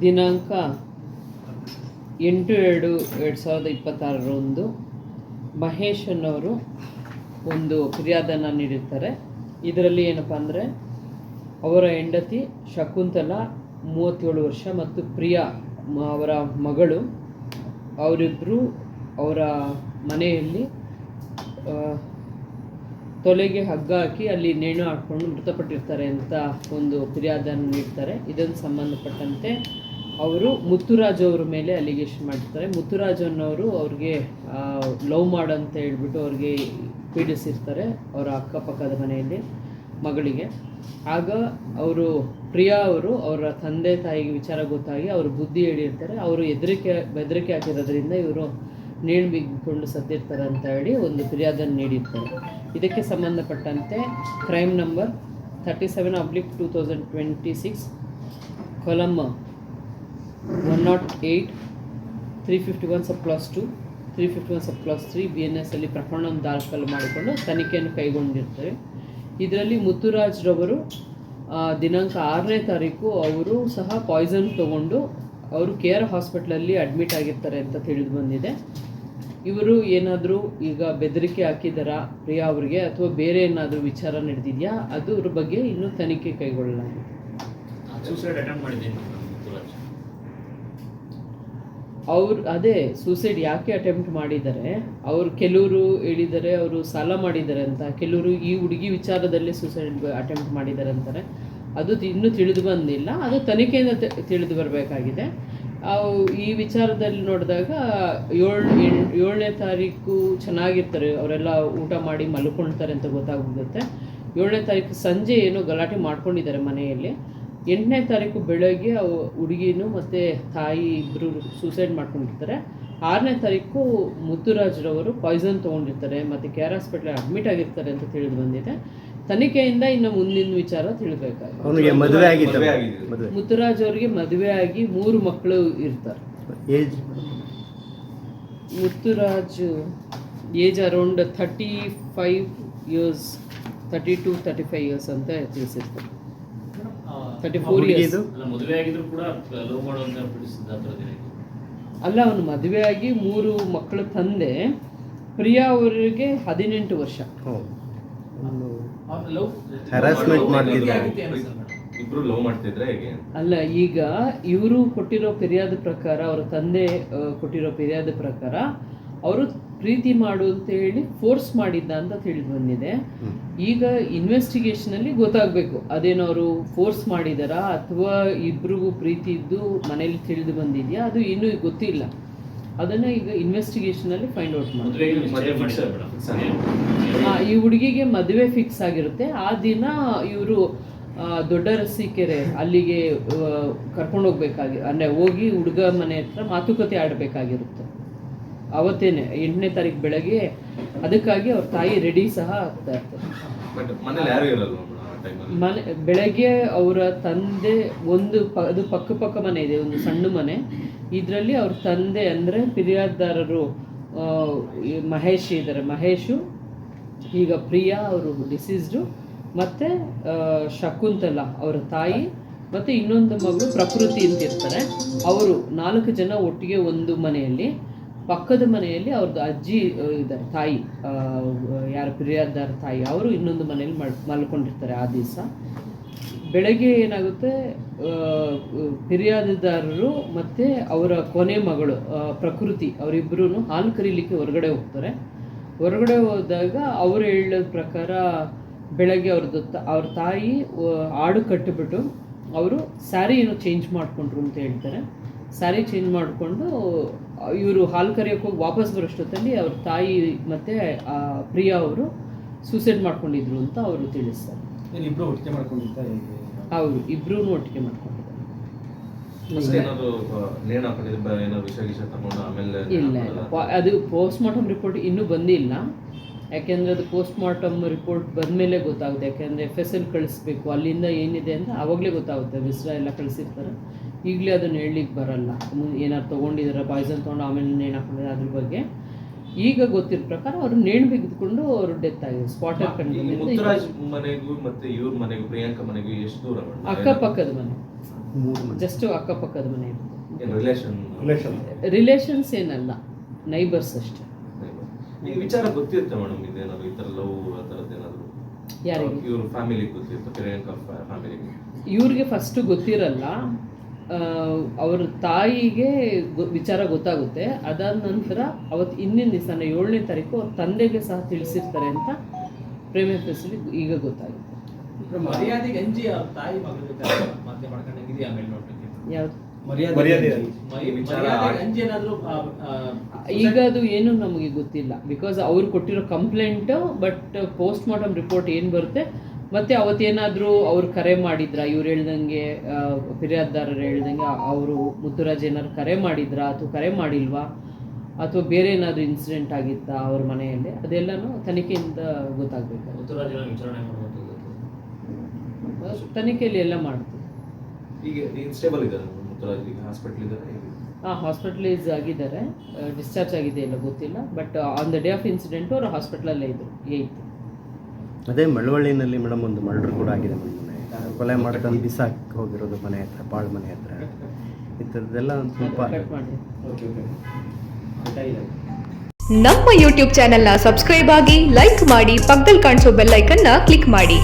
ದಿನಾಂಕ 8/2/2026 ಮಹೇಶ್ ಅನ್ನೋರು ಒಂದು ಫಿರ್ಯಾದನ್ನು ನೀಡಿರ್ತಾರೆ. ಇದರಲ್ಲಿ ಏನಪ್ಪ ಅಂದರೆ ಅವರ ಹೆಂಡತಿ ಶಕುಂತಲಾ 37 ವರ್ಷ ಮತ್ತು ಪ್ರಿಯಾ ಅವರ ಮಗಳು, ಅವರಿಬ್ಬರು ಅವರ ಮನೆಯಲ್ಲಿ ತೊಲೆಗೆ ಹಗ್ಗ ಹಾಕಿ ಅಲ್ಲಿ ನೇಣು ಹಾಕ್ಕೊಂಡು ಮೃತಪಟ್ಟಿರ್ತಾರೆ ಅಂತ ಒಂದು ಫಿರ್ಯಾದನ್ನು ನೀಡ್ತಾರೆ. ಇದನ್ನು ಸಂಬಂಧಪಟ್ಟಂತೆ ಅವರು ಮುತ್ತುರಾಜ್ ಅವ್ರ ಮೇಲೆ ಅಲಿಗೇಷನ್ ಮಾಡಿರ್ತಾರೆ. ಮುತ್ತುರಾಜ್ ಅನ್ನೋರು ಅವ್ರಿಗೆ ಲವ್ ಮಾಡಂತ ಹೇಳ್ಬಿಟ್ಟು ಅವ್ರಿಗೆ ಪೀಡಿಸಿರ್ತಾರೆ ಅವರ ಅಕ್ಕಪಕ್ಕದ ಮನೆಯಲ್ಲಿ ಮಗಳಿಗೆ. ಆಗ ಅವರು ಪ್ರಿಯಾ ಅವರು ಅವರ ತಂದೆ ತಾಯಿಗೆ ವಿಚಾರ ಗೊತ್ತಾಗಿ ಅವರು ಬುದ್ಧಿ ಹೇಳಿರ್ತಾರೆ. ಅವರು ಬೆದರಿಕೆ ಹಾಕಿರೋದ್ರಿಂದ ಇವರು ನೇಣು ಬಿಗಿಕೊಂಡು ಸತ್ತಿರ್ತಾರೆ ಅಂತ ಹೇಳಿ ಒಂದು ಫಿರ್ಯಾದನ್ನು ನೀಡಿರ್ತಾರೆ. ಇದಕ್ಕೆ ಸಂಬಂಧಪಟ್ಟಂತೆ ಕ್ರೈಮ್ ನಂಬರ್ 37/2026 ಕಾಲಮ್ 108 351/2 351/3 BNS ಅಲ್ಲಿ ಪ್ರಕರಣವನ್ನು ದಾಖಲು ಮಾಡಿಕೊಂಡು ತನಿಖೆಯನ್ನು ಕೈಗೊಂಡಿರ್ತಾರೆ. ಇದರಲ್ಲಿ ಮುತ್ತುರಾಜ್ ರವರು ದಿನಾಂಕ 6ನೇ ತಾರೀಕು ಅವರು ಸಹ ಪಾಯ್ಸನ್ ತಗೊಂಡು ಅವರು KR ಹಾಸ್ಪಿಟ್ಲಲ್ಲಿ ಅಡ್ಮಿಟ್ ಆಗಿರ್ತಾರೆ ಅಂತ ತಿಳಿದು ಬಂದಿದೆ. ಇವರು ಏನಾದರೂ ಈಗ ಬೆದರಿಕೆ ಹಾಕಿದಾರಾ ಪ್ರಿಯಾ ಅವರಿಗೆ ಅಥವಾ ಬೇರೆ ಏನಾದರೂ ವಿಚಾರ ನಡೆದಿದೆಯಾ ಅದ್ರ ಬಗ್ಗೆ ಇನ್ನೂ ತನಿಖೆ ಕೈಗೊಳ್ಳಲಾಗಿದೆ. ಅವರು ಅದೇ ಸೂಸೈಡ್ ಯಾಕೆ ಅಟೆಂಪ್ಟ್ ಮಾಡಿದ್ದಾರೆ, ಅವರು ಕೆಲವರು ಹೇಳಿದ್ದಾರೆ ಅವರು ಸಾಲ ಮಾಡಿದ್ದಾರೆ ಅಂತ, ಕೆಲವರು ಈ ಹುಡುಗಿ ವಿಚಾರದಲ್ಲಿ ಸೂಸೈಡ್ ಅಟೆಂಪ್ಟ್ ಮಾಡಿದ್ದಾರೆ ಅಂತಾರೆ. ಅದು ಇನ್ನೂ ತಿಳಿದು ಬಂದಿಲ್ಲ, ಅದು ತನಿಖೆಯಿಂದ ತಿಳಿದು ಬರಬೇಕಾಗಿದೆ. ಈ ವಿಚಾರದಲ್ಲಿ ನೋಡಿದಾಗ 7ನೇ ತಾರೀಕು ಚೆನ್ನಾಗಿರ್ತಾರೆ, ಅವರೆಲ್ಲ ಊಟ ಮಾಡಿ ಮಲ್ಕೊಳ್ತಾರೆ ಅಂತ ಗೊತ್ತಾಗುತ್ತೆ. 7ನೇ ತಾರೀಕು ಸಂಜೆ ಏನೋ ಗಲಾಟೆ ಮಾಡ್ಕೊಂಡಿದ್ದಾರೆ ಮನೆಯಲ್ಲಿ. 8ನೇ ತಾರೀಕು ಬೆಳಗ್ಗೆ ಹುಡುಗಿನೂ ಮತ್ತು ತಾಯಿ ಇಬ್ಬರು ಸೂಸೈಡ್ ಮಾಡ್ಕೊಂಡಿರ್ತಾರೆ. 6ನೇ ತಾರೀಕು ಮುತ್ತುರಾಜ್ರವರು ಪಾಯ್ಸನ್ ತೊಗೊಂಡಿರ್ತಾರೆ ಮತ್ತು KR ಹಾಸ್ಪಿಟ್ಲಲ್ಲಿ ಅಡ್ಮಿಟ್ ಆಗಿರ್ತಾರೆ ಅಂತ ತಿಳಿದು ಬಂದಿದೆ. ತನಿಖೆಯಿಂದ ಇನ್ನು ಮುಂದಿನ ವಿಚಾರ ತಿಳಿಬೇಕಾಗಿದೆ. ಮುತ್ತುರಾಜ್ ಅವರಿಗೆ ಮದುವೆ ಆಗಿ 3 ಮಕ್ಕಳು ಇರ್ತಾರೆ. Muthuraj age around 35 years, 32-35 years ಅಂತ ತಿಳಿಸಿರ್ತಾರೆ. 34 ಇಯರ್ಸ್ ಅಲ್ಲ, ಅವನು ಮದುವೆಯಾಗಿ 3 ಮಕ್ಕಳ ತಂದೆ. ಪ್ರಿಯಾ ಅವರಿಗೆ 18 ವರ್ಷ. ಅಲ್ಲ, ಈಗ ಇವರು ಕೊಟ್ಟಿರೋ ಫಿರ್ಯಾದ ಪ್ರಕಾರ, ಅವರ ತಂದೆ ಕೊಟ್ಟಿರೋ ಫಿರ್ಯಾದ ಪ್ರಕಾರ ಅವರು ಪ್ರೀತಿ ಮಾಡು ಅಂತ ಹೇಳಿ ಫೋರ್ಸ್ ಮಾಡಿದ್ದ ಅಂತ ತಿಳಿದು ಬಂದಿದೆ. ಈಗ ಇನ್ವೆಸ್ಟಿಗೇಷನಲ್ಲಿ ಗೊತ್ತಾಗಬೇಕು ಅದೇನೋ ಅವರು ಫೋರ್ಸ್ ಮಾಡಿದಾರಾ ಅಥವಾ ಇಬ್ರಿಗೂ ಪ್ರೀತಿ ಇದ್ದು ಮನೇಲಿ ತಿಳಿದು ಬಂದಿದೆಯಾ, ಅದು ಇನ್ನೂ ಗೊತ್ತಿಲ್ಲ. ಅದನ್ನು ಈಗ ಇನ್ವೆಸ್ಟಿಗೇಷನಲ್ಲಿ ಫೈಂಡ್ ಔಟ್ ಮಾಡಿ. ಈ ಹುಡುಗಿಗೆ ಮದುವೆ ಫಿಕ್ಸ್ ಆಗಿರುತ್ತೆ. ಆ ದಿನ ಇವರು ದೊಡ್ಡ ರಸೀಕೆರೆ ಅಲ್ಲಿಗೆ ಕರ್ಕೊಂಡು ಅಂದರೆ ಹೋಗಿ ಹುಡುಗ ಮನೆ ಹತ್ರ ಮಾತುಕತೆ ಆಡಬೇಕಾಗಿರುತ್ತೆ. ಅವತ್ತೇನೆ 8ನೇ ತಾರೀಕು ಬೆಳಗ್ಗೆ. ಅದಕ್ಕಾಗಿ ಅವ್ರ ತಾಯಿ ರೆಡಿ ಸಹ ಆಗ್ತಾ ಇರ್ತಾರೆ. ಬೆಳಗ್ಗೆ ಅವರ ತಂದೆ ಅದು ಪಕ್ಕ ಮನೆ ಇದೆ, ಒಂದು ಸಣ್ಣ ಮನೆ. ಇದರಲ್ಲಿ ಅವ್ರ ತಂದೆ ಅಂದರೆ ಫಿರ್ಯಾದಿದಾರರು ಮಹೇಶ್ ಇದ್ದಾರೆ. ಮಹೇಶು, ಈಗ ಪ್ರಿಯಾ ಅವರು ಡಿಸೀಸ್ಡು, ಮತ್ತು ಶಕುಂತಲಾ ಅವರ ತಾಯಿ, ಮತ್ತು ಇನ್ನೊಂದು ಮಗಳು ಪ್ರಕೃತಿ ಅಂತ ಇರ್ತಾರೆ. ಅವರು 4 ಜನ ಒಟ್ಟಿಗೆ ಒಂದು ಮನೆಯಲ್ಲಿ. ಪಕ್ಕದ ಮನೆಯಲ್ಲಿ ಅವ್ರದ್ದು ಅಜ್ಜಿ ಇದ್ದಾರೆ, ತಾಯಿ, ಯಾರು ಫಿರ್ಯಾದಿದಾರ ತಾಯಿ, ಅವರು ಇನ್ನೊಂದು ಮನೆಯಲ್ಲಿ ಮಲ್ಕೊಂಡಿರ್ತಾರೆ. ಆ ದಿವಸ ಬೆಳಗ್ಗೆ ಏನಾಗುತ್ತೆ, ಫಿರ್ಯಾದಿದಾರರು ಮತ್ತು ಅವರ ಕೊನೆ ಮಗಳು ಪ್ರಕೃತಿ ಅವರಿಬ್ಬರೂ ಹಾಲು ಕರೀಲಿಕ್ಕೆ ಹೊರಗಡೆ ಹೋಗ್ತಾರೆ. ಹೊರಗಡೆ ಹೋದಾಗ ಅವರು ಹೇಳಿದ ಪ್ರಕಾರ ಬೆಳಗ್ಗೆ ಅವ್ರ ತಾಯಿ ಆಡು ಕಟ್ಟಿಬಿಟ್ಟು ಅವರು ಸ್ಯಾರಿ ಏನೋ ಚೇಂಜ್ ಮಾಡಿಕೊಂಡ್ರು ಅಂತ ಹೇಳ್ತಾರೆ. ಸ್ಯಾರಿ ಚೇಂಜ್ ಮಾಡಿಕೊಂಡು ಇವರು ಹಾಲು ಕರೆಯೋಕ್ಕೆ ಹೋಗಿ ವಾಪಸ್ ಬರೋಷ್ಟೊತ್ತಲ್ಲಿ ಅವ್ರ ತಾಯಿ ಮತ್ತು ಪ್ರಿಯಾ ಅವರು ಸೂಸೈಡ್ ಮಾಡ್ಕೊಂಡಿದ್ರು ಅಂತ ಅವರು ತಿಳಿಸ್ತಾರೆ. ಹೌದು, ಇಬ್ಬರೂ ಒಟ್ಟಿಗೆ ಮಾಡ್ಕೊಂಡಿದ್ದಾರೆ. ಇಲ್ಲ, ಅದು ಪೋಸ್ಟ್ಮಾರ್ಟಮ್ ರಿಪೋರ್ಟ್ ಇನ್ನೂ ಬಂದಿಲ್ಲ. ಯಾಕೆಂದರೆ ಅದು ಪೋಸ್ಟ್ಮಾರ್ಟಮ್ ರಿಪೋರ್ಟ್ ಬಂದಮೇಲೆ ಗೊತ್ತಾಗುತ್ತೆ. ಯಾಕೆಂದರೆ FSL ಕಳಿಸ್ಬೇಕು, ಅಲ್ಲಿಂದ ಏನಿದೆ ಅಂತ ಆವಾಗಲೇ ಗೊತ್ತಾಗುತ್ತೆ. ವಿಸ್ರಾ ಎಲ್ಲ ಕಳಿಸಿರ್ತಾರೆ. ಈಗಲೇ ಅದನ್ನು ಹೇಳಲಿಕ್ಕೆ ಬರಲ್ಲ. ಏನಾದ್ರು ತೊಗೊಂಡಿದ್ದಾರೆ, ಪಾಯ್ಸನ್ ತೊಗೊಂಡು ಆಮೇಲೆ ನೇಣು ಹಾಕೊಂಡಿದ್ದಾರೆ, ಅದ್ರ ಬಗ್ಗೆ ಈಗ ಗೊತ್ತಿರೋ ಪ್ರಕಾರ ಅವರು ನೇಣು ಬಿಗಿದುಕೊಂಡು ಅವರು ಡೆತ್ ಆಗಿದೆ, ಸ್ಪಾಟರ್ ಕಂಡು. ಮುತ್ತುರಾಜ್ ಮನೆಗೂ ಮತ್ತೆ ಇವ್ರ ಮನೆಗೂ, ಪ್ರಿಯಾಂಕಾ ಮನೆಗೂ ಎಷ್ಟು ದೂರ? ಅಕ್ಕಪಕ್ಕದ ಮನೆ, ಜಸ್ಟ್ ಅಕ್ಕಪಕ್ಕದ ಮನೆ. ರಿಲೇಷನ್ಸ್ ಏನಲ್ಲ, ನೈಬರ್ಸ್ ಅಷ್ಟೇ. ಈ ವಿಚಾರ ಗೊತ್ತಿರುತ್ತೆ ಮೇಡಮ್, ಇದೇನಾದ್ರು ಈ ತರ ಲವ್ ಆ ಥರದ್ದು ಏನಾದ್ರು ಯಾರಿಗೆ? ಇವ್ರ ಫ್ಯಾಮಿಲಿಗೆ ಗೊತ್ತಿರುತ್ತೆ, ಪ್ರಿಯಾಂಕಾ ಫ್ಯಾಮಿಲಿಗೆ. ಇವ್ರಿಗೆ ಫಸ್ಟ್ ಗೊತ್ತಿರಲ್ಲ, ಅವ್ರ ತಾಯಿಗೆ ವಿಚಾರ ಗೊತ್ತಾಗುತ್ತೆ. ಅದಾದ ನಂತರ ಅವತ್ತು ಹಿಂದಿನ ದಿವಸ 7ನೇ ತಾರೀಕು ಅವ್ರ ತಂದೆಗೆ ಸಹ ತಿಳಿಸಿರ್ತಾರೆ ಅಂತ ಪ್ರೇಮ ಫೆಸಿಲಿ ಈಗ ಗೊತ್ತಾಗುತ್ತೆ. ಮರ್ಯಾದೆಗೆ ಅಂಜಿ ಅವ್ರ ತಾಯಿ ಮಗಳ ಜೊತೆ ಮತ್ತೆ ಮಾಡ್ಕೊಂಡಂಗಿದೆಯಾ ಮೇಲ್ನೋಟಕ್ಕೆ? ಯಾವ್ದು ಈಗ ಅದು ಏನು ನಮಗೆ ಗೊತ್ತಿಲ್ಲ, ಬಿಕಾಸ್ ಅವ್ರು ಕೊಟ್ಟಿರೋ complaint. But post mortem report ಏನು ಬರುತ್ತೆ, ಮತ್ತೆ ಅವತ್ತೇನಾದರೂ ಅವ್ರು ಕರೆ ಮಾಡಿದ್ರ, ಇವ್ರು ಹೇಳ್ದಂಗೆ ಫಿರ್ಯಾದಿದಾರರು ಹೇಳ್ದಂಗೆ ಅವರು ಮುತ್ತುರಾಜ್ ಏನಾದ್ರು ಕರೆ ಮಾಡಿದ್ರಾ ಅಥವಾ ಕರೆ ಮಾಡಿಲ್ವಾ, ಅಥವಾ ಬೇರೆ ಏನಾದರೂ ಇನ್ಸಿಡೆಂಟ್ ಆಗಿತ್ತಾ ಅವ್ರ ಮನೆಯಲ್ಲಿ, ಅದೆಲ್ಲನೂ ತನಿಖೆಯಿಂದ ಗೊತ್ತಾಗಬೇಕು. ತನಿಖೆಯಲ್ಲಿ ಎಲ್ಲ ಮಾಡ್ತೀವಿ. ಈಗ ಸ್ಟೇಬಲ್ ಇದ್ದಾರೆ ಮುತ್ತುರಾಜ್, ಈಗ ಹಾಸ್ಪಿಟಲ್ ಇದ್ದಾರೆ? ಹಾಸ್ಪಿಟಲೈಸ್ ಆಗಿದ್ದಾರೆ, ಡಿಸ್ಚಾರ್ಜ್ ಆಗಿದೆ ಇಲ್ಲ ಗೊತ್ತಿಲ್ಲ. But on the day of incident ಅವರು ಹಾಸ್ಪಿಟಲಲ್ಲೇ ಇತ್ತು. ಅದೇ ಮಳವಳ್ಳಿನಲ್ಲಿ ಮೇಡಮ್ ಒಂದು ಮರ್ಡರ್ ಕೂಡ ಆಗಿದೆ ಮನೆ, ಕೊಲೆ ಮಾಡ್ಕೊಂಡು ಬಿಸಾಕಿ ಹೋಗಿರೋದು ಮನೆ ಹತ್ರ, ಬಾಳ್ ಮನೆ ಹತ್ರ. ಈ ಥರದ್ದೆಲ್ಲ ಒಂದು ಸ್ವಲ್ಪ ನಮ್ಮ ಯೂಟ್ಯೂಬ್ ಚಾನೆಲ್ನ ಸಬ್ಸ್ಕ್ರೈಬ್ ಆಗಿ, ಲೈಕ್ ಮಾಡಿ, ಪಕ್ಕದಲ್ಲಿ ಕಾಣಿಸೋ ಬೆಲ್ ಐಕನ್ನ ಕ್ಲಿಕ್ ಮಾಡಿ.